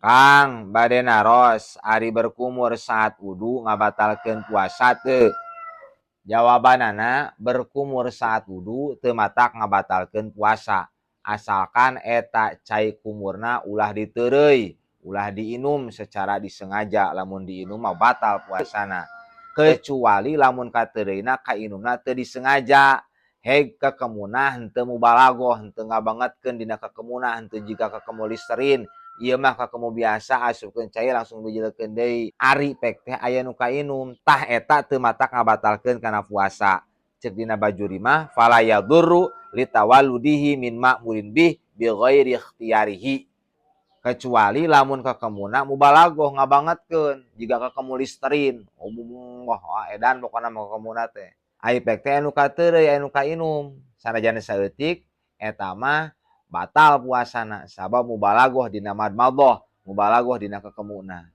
Kang bade naros ari berkumur saat wudu ngabatalkeun puasa teu? Jawabanana berkumur saat wudu teu matak ngabatalkeun puasa. Asalkan eta cai kumurna ulah diteureuy, ulah diinum secara disengaja. Lamun diinum mah batal puasana. Kecuali lamun kateureuina kainumna teu disengaja. Heg kekemunah henteu mubalaghah, henteu ngabangetkeun dina kekemunah, henteu jiga kekemu listerin. Ieu mah kakemu biasa asupkeun cai langsung dijelekeun deui. Ari pek teh aya nu kainum, tah eta teu matak ngabatalkeun kana puasa. Ceuk dina bajuri mah fala yadurru litawalludihi min ma'murin bih bi ghairi ikhtiyarihi. Kecuali lamun kakemuna mubalaghah ngabangetkeun, jiga kakemu listerin. Wah edan pokona mah kakemuna teh. Ai pek teh anu kateureuy anu kainum, sanajan saeutik eta mah batal puasana sabab mubalaghah dina madmadhah, mubalaghah dina kakemuna.